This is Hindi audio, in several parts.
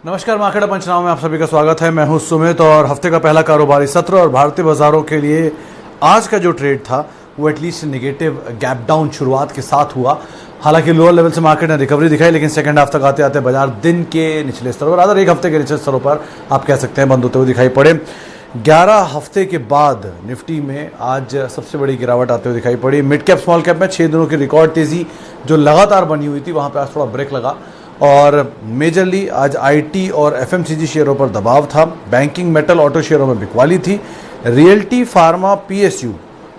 नमस्कार, मार्केट पंचनामा में आप सभी का स्वागत है। मैं हूं सुमित और हफ्ते का पहला कारोबारी सत्र और भारतीय बाजारों के लिए आज का जो ट्रेड था वो एटलीस्ट नेगेटिव गैप डाउन शुरुआत के साथ हुआ। हालांकि लोअर लेवल से मार्केट ने रिकवरी दिखाई, लेकिन सेकंड हाफ तक आते आते बाजार दिन के निचले स्तरों पर, एक हफ्ते के निचले स्तरों पर आप कह सकते हैं बंद होते हुए दिखाई पड़े। 11 हफ्ते के बाद निफ्टी में आज सबसे बड़ी गिरावट आते हुए दिखाई पड़ी। मिड कैप स्मॉल कैप में 6 दिनों की रिकॉर्ड तेजी जो लगातार बनी हुई थी, वहां पे आज थोड़ा ब्रेक लगा और मेजरली आज आईटी और एफएमसीजी शेयरों पर दबाव था। बैंकिंग, मेटल, ऑटो शेयरों में बिकवाली थी। रियल्टी, फार्मा, पीएसयू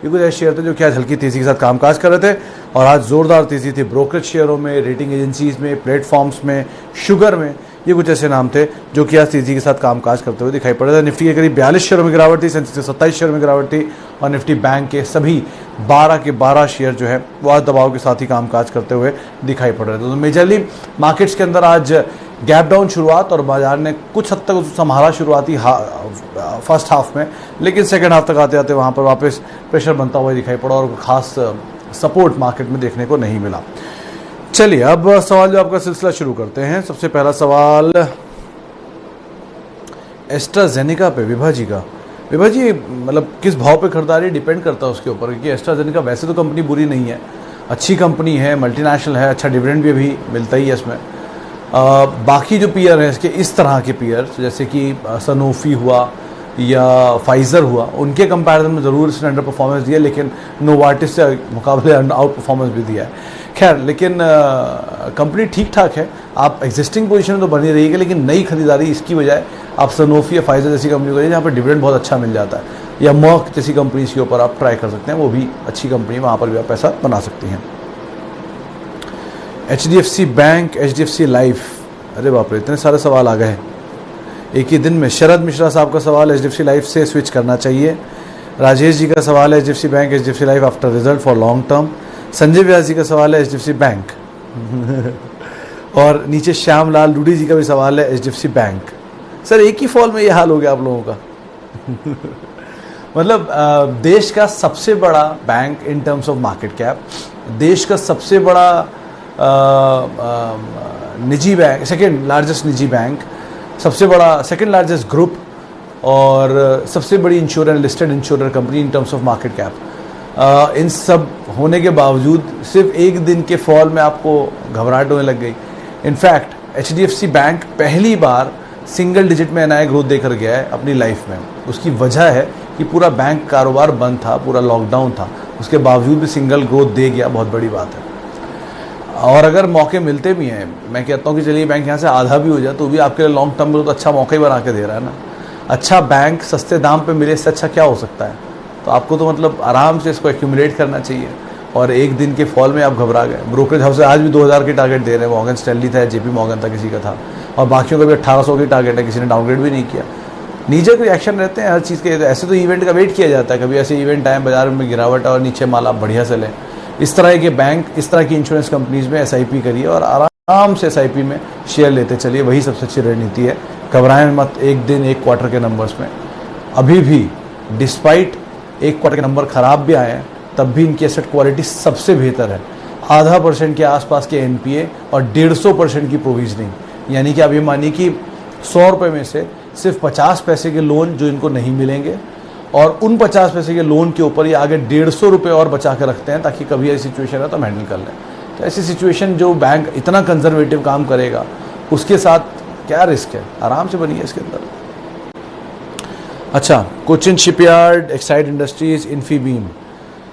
ये कुछ ऐसे शेयर थे जो कि आज हल्की तेजी के साथ कामकाज कर रहे थे और आज जोरदार तेजी थी ब्रोकरेज शेयरों में, रेटिंग एजेंसीज में, प्लेटफॉर्म्स में, शुगर में। ये कुछ ऐसे नाम थे जो कि आज तेजी के साथ कामकाज करते हुए दिखाई पड़े थे। निफ्टी के करीब 42 शेयरों में गिरावट थी, सेंसेक्स के 27 शेयर में गिरावट थी और निफ्टी बैंक के सभी 12 के 12 शेयर जो है वो आज दबाव के साथ ही कामकाज करते हुए दिखाई पड़ रहे थे। तो मेजरली मार्केट्स के अंदर आज गैप डाउन शुरुआत और बाजार ने कुछ हद तक संभाला शुरुआती फर्स्ट हाफ में, लेकिन सेकेंड हाफ तक आते आते वहाँ पर वापस प्रेशर बनता हुआ दिखाई पड़ा और खास सपोर्ट मार्केट में देखने को नहीं मिला। चलिए अब सवाल जो आपका सिलसिला शुरू करते हैं। सबसे पहला सवाल एस्ट्राजेनेका पे विभा जी का। विभा जी, मतलब किस भाव पे खरीदारी डिपेंड करता है उसके ऊपर, क्योंकि एस्ट्राजेनेका वैसे तो कंपनी बुरी नहीं है, अच्छी कंपनी है, मल्टीनेशनल है, अच्छा डिविडेंड भी अभी मिलता ही है इसमें। बाकी जो पीयर हैं इसके, इस तरह के पीयर जैसे कि सनोफी हुआ या फाइज़र हुआ, उनके कंपैरिजन में ज़रूर इसने अंडर परफॉर्मेंस दिया, लेकिन नोवार्टिस से मुकाबले आउट परफॉर्मेंस भी दिया है। खैर, लेकिन कंपनी ठीक ठाक है। आप एग्जिस्टिंग पोजीशन में तो बनी रहिएगा, लेकिन नई खरीदारी इसकी बजाय आप सनोफी या फाइज़र जैसी कंपनी को करिए जहाँ पर डिविडेंड बहुत अच्छा मिल जाता है, या मर्क जैसी कंपनीज के ऊपर आप ट्राई कर सकते हैं, वो भी अच्छी कंपनी है, वहाँ पर भी आप पैसा बना सकती हैं। HDFC बैंक, HDFC लाइफ, अरे बाप रे, इतने सारे सवाल आ गए हैं एक ही दिन में। शरद मिश्रा साहब का सवाल HDFC लाइफ से स्विच करना चाहिए। राजेश जी का सवाल है HDFC bank, HDFC life after result for long term. Sanjay Vyas ji का सवाल है HDFC बैंक और नीचे श्यामलाल लूडी जी का भी सवाल है HDFC बैंक। सर एक ही फॉल में ये हाल हो गया आप लोगों का मतलब देश का सबसे बड़ा bank in terms of market cap, देश का सबसे बड़ा निजी बैंक, सेकेंड लार्जेस्ट निजी बैंक, सबसे बड़ा सेकेंड लार्जेस्ट ग्रुप और सबसे बड़ी insurance, listed insurance company in terms of market cap, इन सब होने के बावजूद सिर्फ एक दिन के फॉल में आपको घबराहट होने लग गई। इनफैक्ट HDFC बैंक पहली बार सिंगल डिजिट में NII ग्रोथ देकर गया है अपनी लाइफ में। उसकी वजह है कि पूरा बैंक कारोबार बंद था, पूरा लॉकडाउन था, उसके बावजूद भी सिंगल ग्रोथ दे गया, बहुत बड़ी बात है। और अगर मौके मिलते भी हैं, मैं कहता हूँ कि चलिए बैंक यहाँ से आधा भी हो जाए तो भी आपके लिए लॉन्ग टर्म में तो अच्छा मौका ही बना के दे रहा है ना। अच्छा बैंक सस्ते दाम पे मिले, इससे अच्छा क्या हो सकता है। तो आपको तो मतलब आराम से इसको एक्यूमुलेट करना चाहिए और एक दिन के फॉल में आप घबरा गए। ब्रोकरेज हाउस आज भी 2000 की टारगेट दे रहे हैं, मॉर्गन स्टैनली था, JP मॉर्गन था, किसी का था, और बाकियों का भी 1800 की टारगेट है, किसी ने डाउनग्रेड भी नहीं किया। नीचे के रिएक्शन रहते हैं हर चीज़ के, ऐसे तो इवेंट का वेट किया जाता है, कभी ऐसे इवेंट आए बाजार में गिरावट और नीचे माल आप बढ़िया से लें। इस तरह के बैंक, इस तरह की इंश्योरेंस कंपनीज में SIP करिए और आराम से SIP में शेयर लेते चलिए, वही सबसे अच्छी रणनीति है। घबराएं मत एक दिन एक क्वार्टर के नंबर्स में। अभी भी डिस्पाइट एक क्वार्टर के नंबर खराब भी आए हैं, तब भी इनकी एसेट क्वालिटी सबसे बेहतर है। 0.5% के आसपास के NPA और 150% की प्रोविजनिंग, यानी कि आप ये मानिए कि 100 रुपये में से सिर्फ 50 पैसे के लोन जो इनको नहीं मिलेंगे और उन 50 पैसे के लोन के ऊपर ये आगे 150 रुपये और बचा के रखते हैं ताकि कभी ऐसी सिचुएशन है तो हम हैंडल कर लें। तो ऐसी सिचुएशन जो बैंक इतना कंजर्वेटिव काम करेगा उसके साथ क्या रिस्क है, आराम से बनिए इसके अंदर। अच्छा, Cochin shipyard, Exide industries, Infibeam.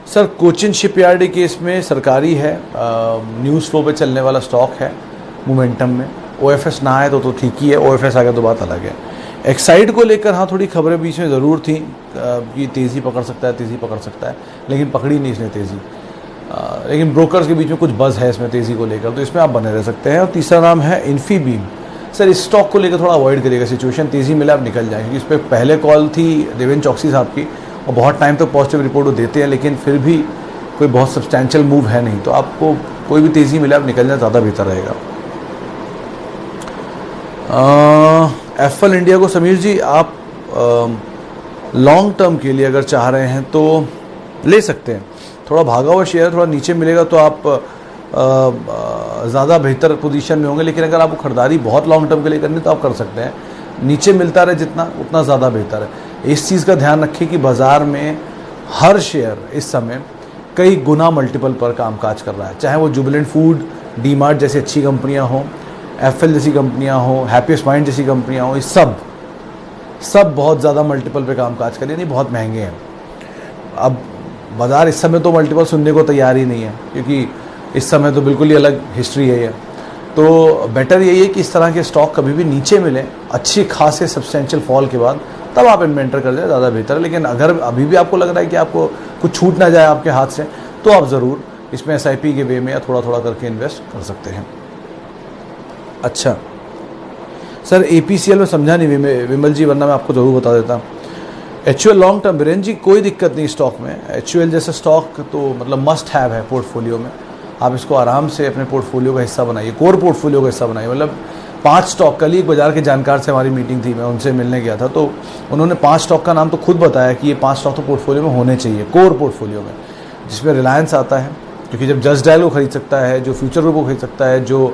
Sir Cochin shipyard के इसमें सरकारी है, न्यूज़ फ्लो पे चलने वाला स्टॉक है मोमेंटम में। OFS ना आए तो ठीक ही है, OFS आ गया तो बात अलग है। एक्साइड को लेकर हाँ थोड़ी खबरें बीच में ज़रूर थी कि तेज़ी पकड़ सकता है, तेज़ी पकड़ सकता है, लेकिन पकड़ी नहीं इसने तेज़ी। लेकिन ब्रोकर्स के बीच में कुछ बज़ है इसमें तेज़ी को लेकर, तो इसमें आप बने रह सकते हैं। और तीसरा नाम है इन्फीबीम। सर इस स्टॉक को लेकर थोड़ा अवॉइड करिएगा, सिचुएशन तेज़ी मिले आप निकल जाएंगे। इस पर पहले कॉल थी देवेंद्र चौकसी साहब की और बहुत टाइम तक पॉजिटिव रिपोर्ट वो देते हैं, लेकिन फिर भी कोई बहुत सब्सटैंशियल मूव है नहीं, तो आपको कोई भी तेज़ी मिले आप निकल जाए, ज़्यादा बेहतर रहेगा। एफएल इंडिया को समीर जी आप लॉन्ग टर्म के लिए अगर चाह रहे हैं तो ले सकते हैं। थोड़ा भागा हुआ शेयर, थोड़ा नीचे मिलेगा तो आप ज़्यादा बेहतर पोजीशन में होंगे। लेकिन अगर आपको खरीदारी बहुत लॉन्ग टर्म के लिए करनी तो आप कर सकते हैं, नीचे मिलता रहे जितना उतना ज़्यादा बेहतर है। इस चीज़ का ध्यान रखें कि बाज़ार में हर शेयर इस समय कई गुना मल्टीपल पर कामकाज कर रहा है, चाहे वो जुबिलेंट फूड, डीमार्ट जैसी अच्छी कंपनियां हों, एफएल जैसी कंपनियां हों, हैप्पीएस्ट माइंड जैसी कंपनियां हों, ये सब बहुत ज़्यादा मल्टीपल पे कामकाज कर रही है, नहीं बहुत महंगे हैं। अब बाज़ार इस समय तो मल्टीपल सुनने को तैयार ही नहीं है, क्योंकि इस समय तो बिल्कुल ही अलग हिस्ट्री है ये। तो बेटर यही है कि इस तरह के स्टॉक कभी भी नीचे मिले अच्छी खासे सब्सटेंशियल फॉल के बाद, तब आप इन्वेंटर कर जाए, ज़्यादा बेहतर है। लेकिन अगर अभी भी आपको लग रहा है कि आपको कुछ छूट ना जाए आपके हाथ से, तो आप ज़रूर इसमें एसआईपी के वे में या थोड़ा थोड़ा करके इन्वेस्ट कर सकते हैं। अच्छा सर, एपीसीएल में समझा नहीं विमल जी, वरना मैं आपको ज़रूर बता देता। एचयूएल लॉन्ग टर्म, बीरेन जी कोई दिक्कत नहीं स्टॉक में। एचयूएल जैसे स्टॉक तो मतलब मस्ट हैव है पोर्टफोलियो में, आप इसको आराम से अपने पोर्टफोलियो का हिस्सा बनाइए, कोर पोर्टफोलियो का हिस्सा बनाइए। मतलब 5 स्टॉक, कल ही एक बाजार के जानकार से हमारी मीटिंग थी, मैं उनसे मिलने गया था, तो उन्होंने 5 स्टॉक का नाम तो खुद बताया कि ये 5 स्टॉक तो पोर्टफोलियो में होने चाहिए, कोर पोर्टफोलियो में, जिसमें रिलायंस आता है, क्योंकि जब जस्ट डायल को खरीद सकता है, जो फ्यूचर ग्रुप को खरीद सकता है, जो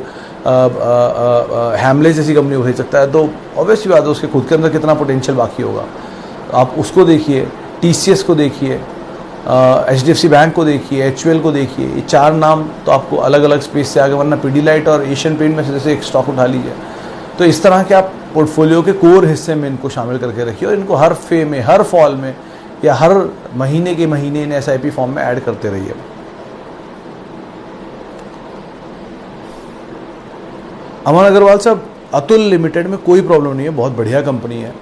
हैमले जैसी कंपनी को खरीद सकता है, तो ऑब्वियसली बात है उसके खुद के अंदर कितना पोटेंशियल बाकी होगा। आप उसको देखिए, टीसीएस को देखिए, एचडीएफसी बैंक को देखिए, एचयूएल को देखिए, ये 4 नाम तो आपको अलग अलग स्पेस से आगे, वरना पीडीलाइट और एशियन पेंट में से जैसे एक स्टॉक उठा लीजिए। तो इस तरह के आप पोर्टफोलियो के कोर हिस्से में इनको शामिल करके रखिए और इनको हर फे में, हर फॉल में या हर महीने के महीने इन एसआईपी फॉर्म में ऐड करते रहिए। अमन अग्रवाल साहब, अतुल लिमिटेड में कोई प्रॉब्लम नहीं है, बहुत बढ़िया कंपनी है,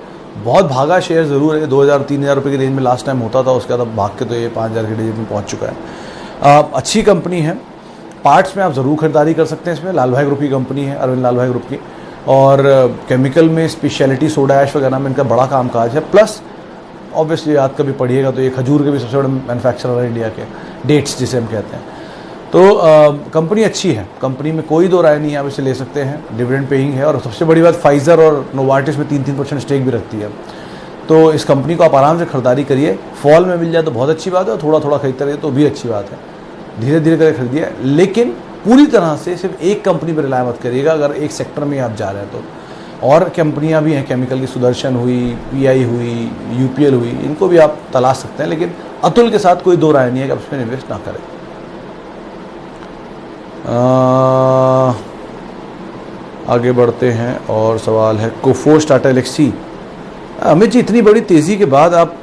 बहुत भागा शेयर ज़रूर है, 2000-3000 रुपये की रेंज में लास्ट टाइम होता था, उसके बाद भाग के तो ये 5000 की रेंज में पहुंच चुका है। अच्छी कंपनी है, पार्ट्स में आप ज़रूर खरीदारी कर सकते हैं। इसमें लाल भाई ग्रुप की कंपनी है, अरविंद लाल भाई ग्रुप की, और केमिकल में स्पेशलिटी सोडा ऐश वगैरह में इनका बड़ा कामकाज है। प्लस ऑब्वियसली आप कभी पढ़िएगा तो ये खजूर के भी सबसे बड़े मैन्युफैक्चरर है इंडिया के, डेट्स जिसे हम कहते हैं। तो कंपनी अच्छी है, कंपनी में कोई दो राय नहीं है, आप इसे ले सकते हैं, डिविडेंड पेइंग है, और सबसे बड़ी बात फाइजर और नोवार्टिस में 3-3% स्टेक भी रखती है। तो इस कंपनी को आप आराम से खरीदारी करिए, फॉल में मिल जाए तो बहुत अच्छी बात है, और थोड़ा थोड़ा खरीदते रहिए तो भी अच्छी बात है, धीरे धीरे करके खरीदिए। लेकिन पूरी तरह से सिर्फ एक कंपनी पर रिलाय मत करिएगा अगर एक सेक्टर में आप जा रहे हैं तो। और कंपनियां भी हैं केमिकल की, सुदर्शन हुई, पीआई हुई, यूपीएल हुई, इनको भी आप तलाश सकते हैं। लेकिन अतुल के साथ कोई दो राय नहीं है कि आप उसमें इन्वेस्ट ना करें। आगे बढ़ते हैं और सवाल है कोफोर्ज टाटा एलेक्सी। अमित जी, इतनी बड़ी तेज़ी के बाद आप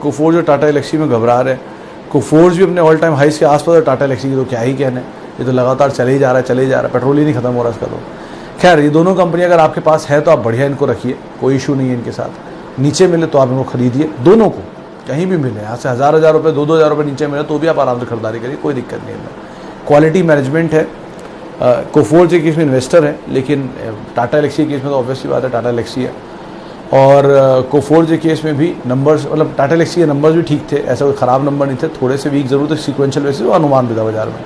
कोफोर्ज और टाटा एलेक्सी में घबरा रहे हैं। कोफोर्ज भी अपने ऑल टाइम हाइस के आसपास, और टाटा एलेक्सी की तो क्या ही कहने, ये तो लगातार चले ही जा रहा है, पेट्रोल ही नहीं खत्म हो रहा इसका। तो खैर, ये दोनों कंपनी अगर आपके पास है तो आप बढ़िया इनको रखिए, कोई इशू नहीं है इनके साथ। नीचे मिले तो आप इनको खरीदिए, दोनों को कहीं भी मिले, यहाँ से 1000 रुपये 2-2000 रुपये नीचे मिले तो भी आप आराम से खरीदारी करिए, कोई दिक्कत नहीं है। क्वालिटी मैनेजमेंट है। कोफोर्ज के केस में इन्वेस्टर है, लेकिन टाटा एलेक्सी के केस में तो ऑब्वियसली बात है टाटा एलेक्सी है। और कोफोर्ज के केस में भी नंबर्स, मतलब टाटा एलेक्सी के नंबर्स भी ठीक थे, ऐसा कोई ख़राब नंबर नहीं थे, थोड़े से वीक जरूर थे सीक्वेंशियल बेसिस, वो अनुमान भी था बाजार में।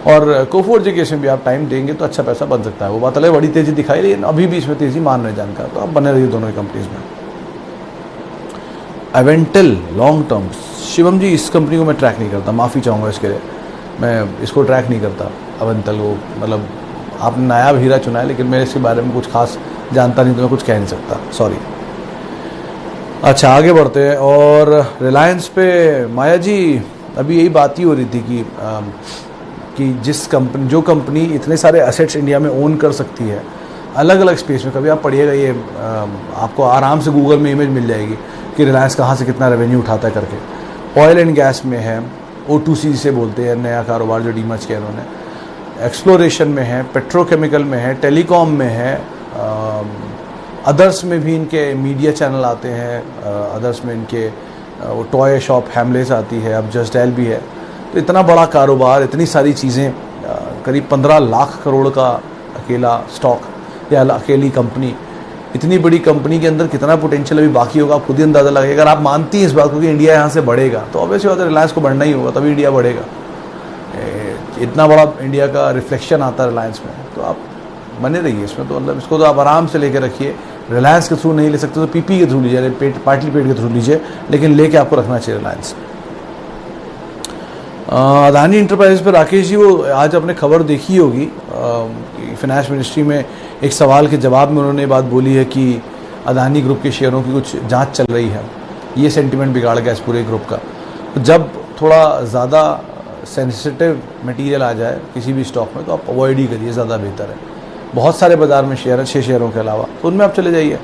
और कोफोर्ज के केस में भी आप टाइम देंगे तो अच्छा पैसा बन सकता है। वो बात अलग, बड़ी तेज़ी दिखाई, लेकिन अभी भी इसमें तेज़ी मान रहे जानकार, तो आप बने रहिए दोनों ही कंपनीज में। एवेंटल लॉन्ग टर्म, शिवम जी इस कंपनी को मैं ट्रैक नहीं करता, माफ़ी चाहूँगा इसके लिए, मैं इसको ट्रैक नहीं करता अवेंटल को। मतलब आपने नायाब हीरा चुना है, लेकिन मैं इसके बारे में कुछ खास जानता नहीं तो मैं कुछ कह नहीं सकता, सॉरी। अच्छा, आगे बढ़ते हैं। और रिलायंस पे माया जी अभी यही बात ही हो रही थी कि जो कंपनी इतने सारे एसेट्स इंडिया में ओन कर सकती है अलग अलग स्पेस में, कभी आप पढ़िएगा, ये आपको आराम से गूगल में इमेज मिल जाएगी कि रिलायंस कहाँ से कितना रेवेन्यू उठाता है करके। ऑयल एंड गैस में है, O2C से बोलते हैं, नया कारोबार जो डीमर्ज किया उन्होंने, एक्सप्लोरेशन में है, पेट्रोकेमिकल में है, टेलीकॉम में है, अदर्स में भी इनके मीडिया चैनल आते हैं, अदर्स में इनके वो टॉय शॉप हैमलेस आती है, अब जस्ट डायल भी है। तो इतना बड़ा कारोबार, इतनी सारी चीज़ें, करीब 15 लाख करोड़ का अकेला स्टॉक या अकेली कंपनी, इतनी बड़ी कंपनी के अंदर कितना पोटेंशियल अभी बाकी होगा, आप खुद ही अंदाज़ा लगाइए। अगर आप मानती हैं इस बात को कि इंडिया यहाँ से बढ़ेगा, तो ऑब्वियसली बात है रिलायंस को बढ़ना ही होगा, तभी इंडिया बढ़ेगा। इतना बड़ा इंडिया का रिफ्लेक्शन आता है रिलायंस में, तो आप बने रहिए इसमें। तो मतलब इसको तो आप आराम से लेके रखिए। रिलायंस के थ्रू नहीं ले सकते तो पीपी के थ्रू लीजिए, पार्टली पेड के थ्रू लीजिए, लेकिन लेके आपको रखना चाहिए रिलायंस। अदानी इंटरप्राइजेज पर राकेश जी, वो आज आपने खबर देखी होगी, फाइनेंस मिनिस्ट्री में एक सवाल के जवाब में उन्होंने बात बोली है कि अदानी ग्रुप के शेयरों की कुछ जांच चल रही है, ये सेंटिमेंट बिगाड़ गया इस पूरे ग्रुप का। जब थोड़ा ज़्यादा सेंसिटिव मटेरियल आ जाए किसी भी स्टॉक में तो आप अवॉइड ही करिए, ज़्यादा बेहतर है। बहुत सारे बाज़ार में शेयर हैं 6 शेयरों के अलावा, तो उनमें आप चले जाइए,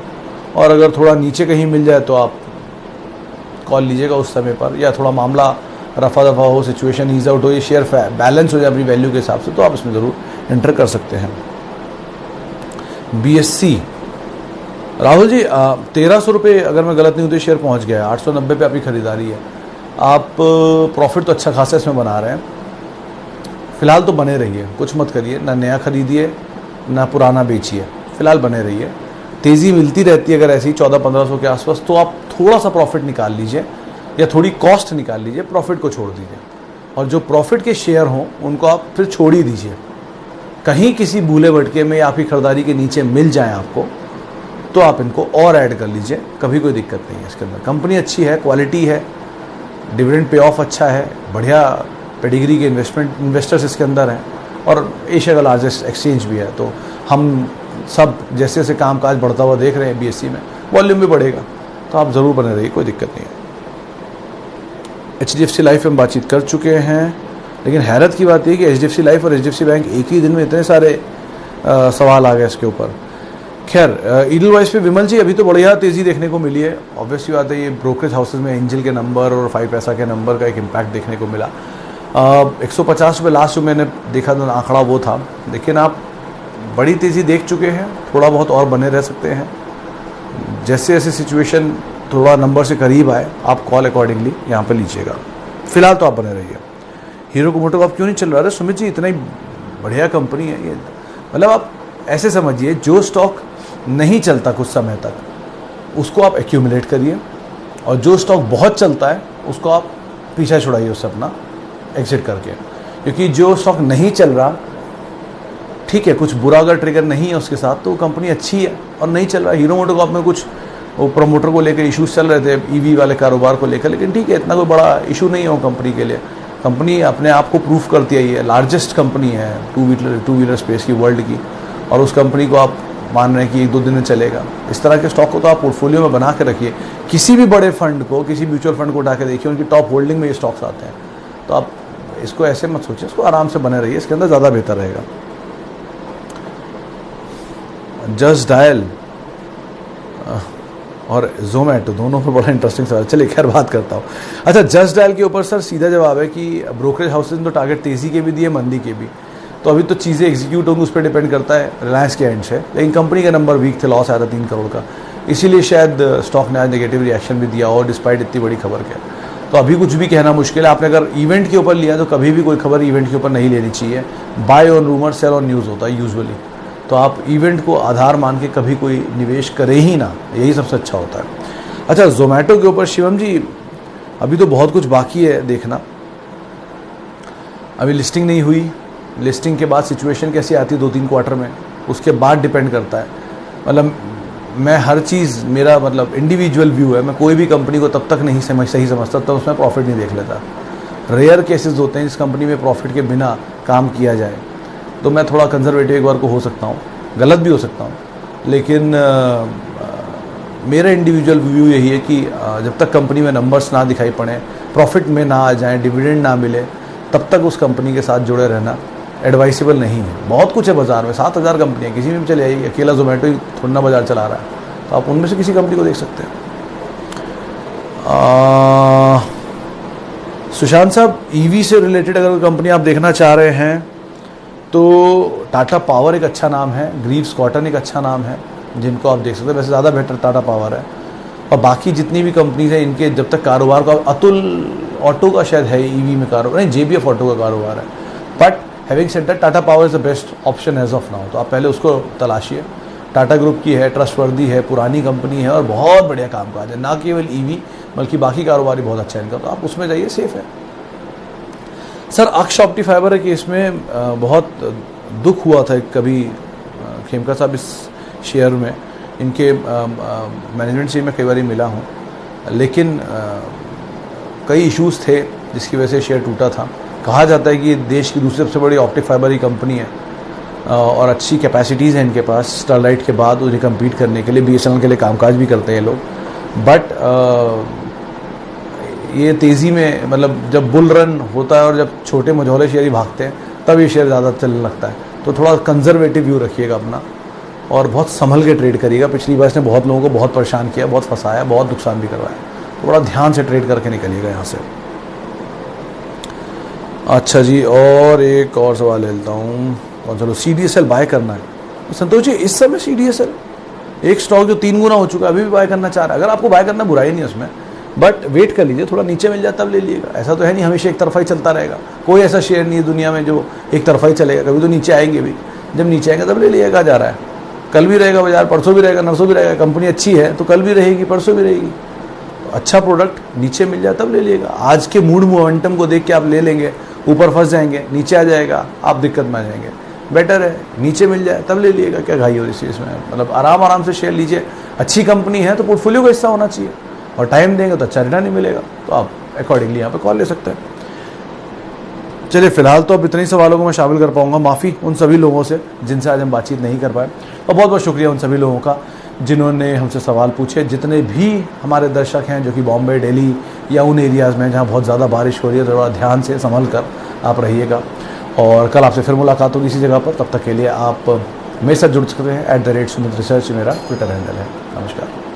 और अगर थोड़ा नीचे कहीं मिल जाए तो आप कॉल लीजिएगा उस समय पर, या थोड़ा मामला रफा दफा हो, सिचुएशन ईज आउट हो, ये शेयर बैलेंस हो जाए अपनी वैल्यू के हिसाब से, तो आप इसमें ज़रूर एंटर कर सकते हैं। BSC राहुल जी, 1300 रुपये अगर मैं गलत नहीं हूँ तो शेयर पहुँच गया है, 890 पे आपकी खरीदारी है। आप प्रॉफिट तो अच्छा खासा इसमें बना रहे हैं, फ़िलहाल तो बने रहिए, कुछ मत करिए, ना नया खरीदिए ना पुराना बेचिए, फ़िलहाल बने रहिए। तेज़ी मिलती रहती है अगर ऐसे ही 1400-1500 के आसपास, तो आप थोड़ा सा प्रॉफिट निकाल लीजिए या थोड़ी कॉस्ट निकाल लीजिए, प्रॉफिट को छोड़ दीजिए, और जो प्रॉफिट के शेयर हों उनको आप फिर छोड़ ही दीजिए। कहीं किसी भूले भटके में आपकी खरीदारी के नीचे मिल जाए आपको, तो आप इनको और ऐड कर लीजिए, कभी कोई दिक्कत नहीं है इसके अंदर। कंपनी अच्छी है, क्वालिटी है, डिविडेंड पे ऑफ अच्छा है, बढ़िया पेडिग्री के इन्वेस्टर्स इसके अंदर हैं, और एशिया का लार्जेस्ट एक्सचेंज भी है। तो हम सब जैसे जैसे काम काज बढ़ता हुआ देख रहे हैं BSC में, वॉल्यूम भी बढ़ेगा, तो आप ज़रूर बने रहिए, कोई दिक्कत नहीं है। HDFC लाइफ में बातचीत कर चुके हैं, लेकिन हैरत की बात यह कि HDFC लाइफ और HDFC बैंक एक ही दिन में इतने सारे सवाल आ गए इसके ऊपर। खैर, ईडलवाइज पे विमल जी, अभी तो बढ़िया तेज़ी देखने को मिली है। ऑब्वियसली बात है, ये ब्रोकरेज हाउसेज में एंजल के नंबर और 5 पैसा के नंबर का एक इम्पैक्ट देखने को मिला। 150 रुपये लास्ट जो मैंने देखा था आंकड़ा वो था, लेकिन आप बड़ी तेज़ी देख चुके हैं, थोड़ा बहुत और बने रह सकते हैं। जैसे जैसे सिचुएशन थोड़ा नंबर से करीब आए, आप कॉल अकॉर्डिंगली यहाँ पर लीजिएगा, फिलहाल तो आप बने रहिए। हीरो को मोटो आप क्यों नहीं चल रहा है? सुमित जी, इतना ही बढ़िया कंपनी है ये, मतलब आप ऐसे समझिए, जो स्टॉक नहीं चलता कुछ समय तक उसको आप एक्यूमुलेट करिए, और जो स्टॉक बहुत चलता है उसको आप पीछा छुड़ाइए उससे अपना एग्जिट करके। क्योंकि जो स्टॉक नहीं चल रहा, ठीक है, कुछ बुरा अगर ट्रिगर नहीं है उसके साथ, तो कंपनी अच्छी है, और नहीं चल रहा। हीरो मोटोकॉर्प में कुछ वो प्रमोटर को लेकर इश्यूज चल रहे थे, EV वाले कारोबार को लेकर, लेकिन ठीक है, इतना कोई बड़ा इशू नहीं है वो कंपनी के लिए। कंपनी अपने आप को प्रूफ करती है, ये लार्जेस्ट कंपनी है टू व्हीलर स्पेस की वर्ल्ड की, और उस कंपनी को आप मान रहे हैं कि 1-2 दिन में चलेगा। इस तरह के स्टॉक को तो आप पोर्टफोलियो में बना के रखिए। किसी भी बड़े फंड को, किसी म्यूचुअल फंड को उठा के देखिए, उनकी टॉप होल्डिंग में ये स्टॉक्स आते हैं, तो आप इसको ऐसे मत सोचिए, इसको आराम से बने रहिए, इसके अंदर ज़्यादा बेहतर रहेगा। जस्ट डायल और जोमेटो दोनों पर बड़ा इंटरेस्टिंग सवाल, चलिए खैर बात करता हूँ। अच्छा, जस्ट डायल के ऊपर सर सीधा जवाब है कि ब्रोकरेज हाउसेज ने तो टारगेट तेज़ी के भी दिए, मंदी के भी, तो अभी तो चीज़ें एग्जीक्यूट होंगी, उस पर डिपेंड करता है रिलायंस के एंड से। लेकिन कंपनी का नंबर वीक थे, लॉस आया था 3 करोड़ का, इसीलिए शायद स्टॉक ने आज नेगेटिव रिएक्शन भी दिया, और डिस्पाइट इतनी बड़ी खबर के। तो अभी कुछ भी कहना मुश्किल है। आपने अगर इवेंट के ऊपर लिया तो कभी भी कोई खबर इवेंट के ऊपर नहीं लेनी चाहिए। Buy on rumour, sell on news होता है यूजुअली, तो आप इवेंट को आधार मान के कभी कोई निवेश करें ही ना, यही सबसे अच्छा होता है। अच्छा, जोमेटो के ऊपर शिवम जी, अभी तो बहुत कुछ बाकी है देखना, अभी लिस्टिंग नहीं हुई, लिस्टिंग के बाद सिचुएशन कैसी आती है 2-3 क्वार्टर में, उसके बाद डिपेंड करता है। मतलब मैं हर चीज़, मेरा मतलब इंडिविजुअल व्यू है, मैं कोई भी कंपनी को तब तक नहीं सही समझता तब उसमें प्रॉफिट नहीं देख लेता। रेयर केसेस होते हैं इस कंपनी में प्रॉफिट के बिना काम किया जाए, तो मैं थोड़ा कंजर्वेटिव एक बार को हो सकता हूँ, गलत भी हो सकता हूँ, लेकिन मेरा इंडिविजुअल व्यू यही है कि जब तक कंपनी में नंबर्स ना दिखाई पड़े, प्रॉफिट में ना आ जाएं, डिविडेंड ना मिले, तब तक उस कंपनी के साथ जुड़े रहना एडवाइसेबल नहीं है। बहुत कुछ है बाज़ार में, 7000 कंपनियाँ, किसी में भी चले आइए, अकेला जोमेटो ही थोड़ा ना बाजार चला रहा है, तो आप उनमें से किसी कंपनी को देख सकते हैं। सुशांत साहब, EV से रिलेटेड अगर कंपनी आप देखना चाह रहे हैं तो टाटा पावर एक अच्छा नाम है, ग्रीव्स कॉटन एक अच्छा नाम है, जिनको आप देख सकते हैं। वैसे ज़्यादा बेटर टाटा पावर है, और बाकी जितनी भी कंपनीज हैं इनके जब तक कारोबार का, अतुल ऑटो का शायद है EV में कारोबार, नहीं JBF ऑटो का कारोबार है, but having said that Tata power is the best option as of now. तो आप पहले उसको तलाशिए। टाटा ग्रुप की है, ट्रस्टवर्दी है, पुरानी कंपनी है, और बहुत बढ़िया कामकाज है, ना केवल EV बल्कि बाकी कारोबार भी बहुत अच्छा है इनका, तो आप उसमें जाइए, सेफ है। सर, अक्ष ऑप्टिफाइबर के इसमें बहुत दुख हुआ था कभी, खेमका साहब इस शेयर में, इनके मैनेजमेंट से मैं कई बार मिला हूँ, लेकिन कई इश्यूज़ थे जिसकी वजह से शेयर टूटा था। कहा जाता है कि ये देश की दूसरी सबसे बड़ी ऑप्टिक फाइबर की कंपनी है और अच्छी कैपेसिटीज़ हैं इनके पास स्टरलाइट के बाद उन्हें कम्पीट करने के लिए। BSNL के लिए कामकाज भी करते हैं लोग, बट ये तेज़ी में मतलब जब बुल रन होता है और जब छोटे मझौले शेयर ही भागते हैं तब ये शेयर ज़्यादा चलने लगता है। तो थोड़ा कंजर्वेटिव व्यू रखिएगा अपना और बहुत संभल के ट्रेड करिएगा। पिछली बार इसने बहुत लोगों को बहुत परेशान किया, बहुत फंसाया, बहुत नुकसान भी करवाया, तो बड़ा ध्यान से ट्रेड करके निकलिएगा यहाँ से। अच्छा जी, और एक और सवाल ले लेता हूँ। और चलो, CDSL बाय करना है संतोष जी। इस समय CDSL एक स्टॉक जो 3 गुना हो चुका है अभी भी बाय करना चाह रहा है। अगर आपको बाय करना बुराई नहीं है उसमें, बट वेट कर लीजिए, थोड़ा नीचे मिल जाए तब ले लीजिएगा। ऐसा तो है नहीं हमेशा एक तरफा ही चलता रहेगा। कोई ऐसा शेयर नहीं है दुनिया में जो एक तरफा ही चलेगा, कभी तो नीचे आएंगे भी। जब नीचे आएंगे तब ले लीजिएगा। जा रहा है, कल भी रहेगा बाजार, परसों भी रहेगा, नरसों भी रहेगा। कंपनी अच्छी है तो कल भी रहेगी, परसों भी रहेगी। अच्छा प्रोडक्ट नीचे मिल जाए तब ले लीजिएगा। आज के मूड मोमेंटम को देख के आप ले लेंगे, ऊपर फंस जाएंगे, नीचे आ जाएगा, आप दिक्कत में आ जाएंगे। बेटर है नीचे मिल जाए तब ले लीजिएगा। क्या घाई हो इस चीज़ में, मतलब आराम से शेयर लीजिए। अच्छी कंपनी है तो पोर्टफोलियो का हिस्सा होना चाहिए, और टाइम देंगे तो अच्छा रिटर्न नहीं मिलेगा, तो आप अकॉर्डिंगली यहाँ पे कॉल ले सकते हैं। चलिए, फिलहाल तो अब इतने ही सवालों को मैं शामिल कर पाऊंगा। माफ़ी उन सभी लोगों से जिनसे आज हम बातचीत नहीं कर पाए, और बहुत बहुत शुक्रिया उन सभी लोगों का जिन्होंने हमसे सवाल पूछे। जितने भी हमारे दर्शक हैं जो कि बॉम्बे, दिल्ली या उन एरियाज़ में जहाँ बहुत ज़्यादा बारिश हो रही है, थोड़ा ध्यान से संभल कर आप रहिएगा। और कल आपसे फिर मुलाकात होगी इसी जगह पर। तब तक के लिए आप मेरे साथ जुड़ सकते हैं। @सुमित रिसर्च मेरा ट्विटर हैंडल है। नमस्कार।